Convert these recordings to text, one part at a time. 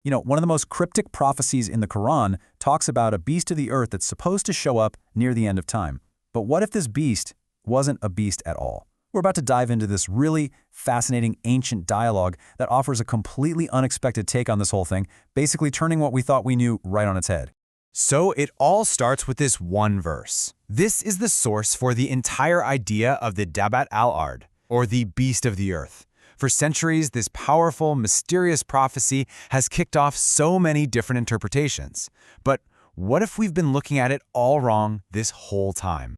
One of the most cryptic prophecies in the Qur'an talks about a beast of the earth that's supposed to show up near the end of time. But what if this beast wasn't a beast at all? We're about to dive into this really fascinating ancient dialogue that offers a completely unexpected take on this whole thing, basically turning what we thought we knew right on its head. So it all starts with this one verse. This is the source for the entire idea of the Dabat al-Ard, or the beast of the earth. For centuries, this powerful, mysterious prophecy has kicked off so many different interpretations. But what if we've been looking at it all wrong this whole time?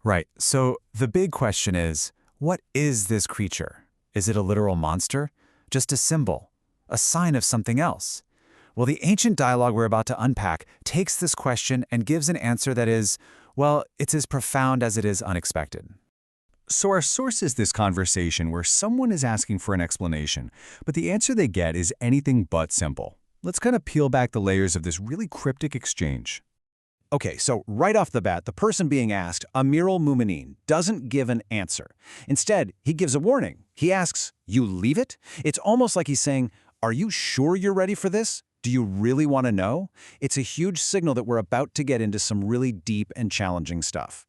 Right, so the big question is, what is this creature? Is it a literal monster? Just a symbol? A sign of something else? Well, the ancient dialogue we're about to unpack takes this question and gives an answer that is, well, it's as profound as it is unexpected. So our source is this conversation where someone is asking for an explanation, but the answer they get is anything but simple. Let's kind of peel back the layers of this really cryptic exchange. Okay, so right off the bat, the person being asked, Amir al-Mu'minin, doesn't give an answer. Instead, he gives a warning. He asks, "You leave it?" It's almost like he's saying, "Are you sure you're ready for this? Do you really want to know?" It's a huge signal that we're about to get into some really deep and challenging stuff.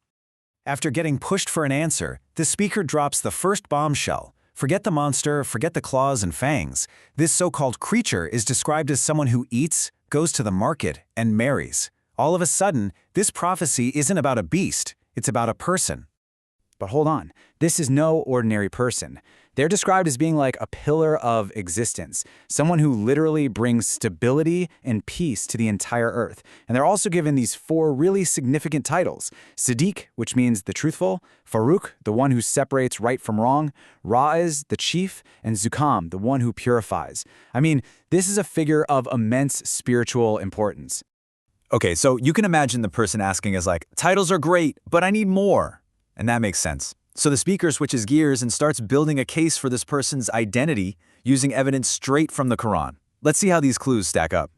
After getting pushed for an answer, the speaker drops the first bombshell. Forget the monster, forget the claws and fangs. This so-called creature is described as someone who eats, goes to the market, and marries. All of a sudden, this prophecy isn't about a beast, it's about a person. But hold on, this is no ordinary person. They're described as being like a pillar of existence, someone who literally brings stability and peace to the entire earth. And they're also given these four really significant titles: Siddiq, which means the truthful; Faruq, the one who separates right from wrong; Ra'iz, the chief; and Zukam, the one who purifies. I mean, this is a figure of immense spiritual importance. Okay, so you can imagine the person asking is like, titles are great, but I need more. And that makes sense. So the speaker switches gears and starts building a case for this person's identity using evidence straight from the Quran. Let's see how these clues stack up.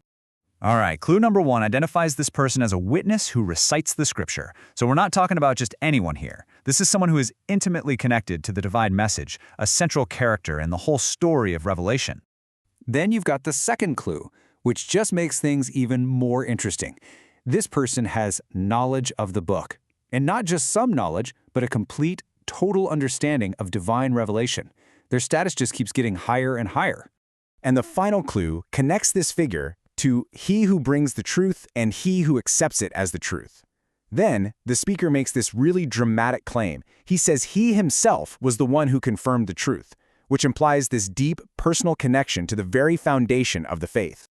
All right, clue number one identifies this person as a witness who recites the scripture. So we're not talking about just anyone here. This is someone who is intimately connected to the divine message, a central character in the whole story of Revelation. Then you've got the second clue, which just makes things even more interesting. This person has knowledge of the book. And not just some knowledge, but a complete, total understanding of divine revelation. Their status just keeps getting higher and higher. And the final clue connects this figure to he who brings the truth and he who accepts it as the truth. Then, the speaker makes this really dramatic claim. He says he himself was the one who confirmed the truth, which implies this deep, personal connection to the very foundation of the faith.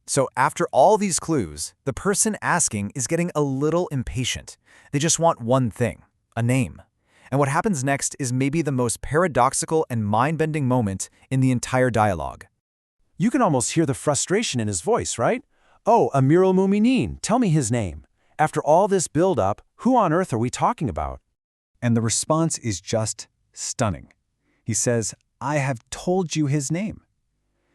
So after all these clues, the person asking is getting a little impatient. They just want one thing, a name. And what happens next is maybe the most paradoxical and mind-bending moment in the entire dialogue. You can almost hear the frustration in his voice, right? "Oh, Amir al-Mu'minin, tell me his name. After all this build-up, who on earth are we talking about?" And the response is just stunning. He says, "I have told you his name."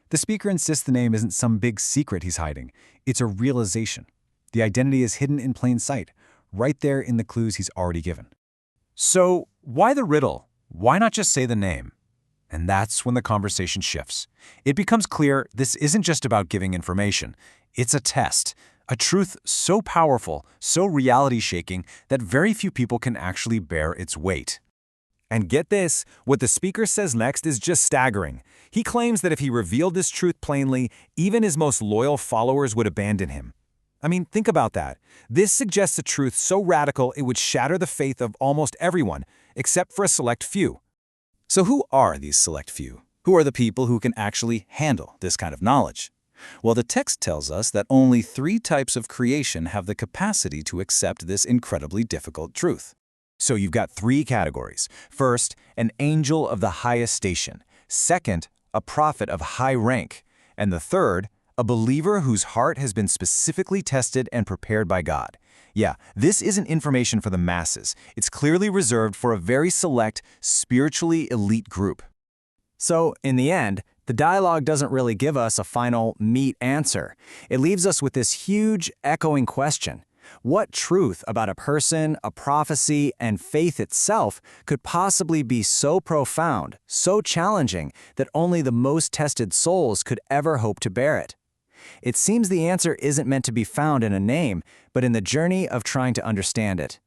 The speaker insists the name isn't some big secret he's hiding. It's a realization. The identity is hidden in plain sight, right there in the clues he's already given. So, why the riddle? Why not just say the name? And that's when the conversation shifts. It becomes clear this isn't just about giving information. It's a test, a truth so powerful, so reality-shaking, that very few people can actually bear its weight. And get this, what the speaker says next is just staggering. He claims that if he revealed this truth plainly, even his most loyal followers would abandon him. I mean, think about that. This suggests a truth so radical it would shatter the faith of almost everyone, except for a select few. So who are these select few? Who are the people who can actually handle this kind of knowledge? Well, the text tells us that only 3 types of creation have the capacity to accept this incredibly difficult truth. So you've got 3 categories. First, an angel of the highest station. Second, a prophet of high rank. And the third, a believer whose heart has been specifically tested and prepared by God. Yeah, this isn't information for the masses. It's clearly reserved for a very select, spiritually elite group. So, in the end, the dialogue doesn't really give us a final meat answer. It leaves us with this huge, echoing question. What truth about a person, a prophecy, and faith itself could possibly be so profound, so challenging, that only the most tested souls could ever hope to bear it? It seems the answer isn't meant to be found in a name, but in the journey of trying to understand it.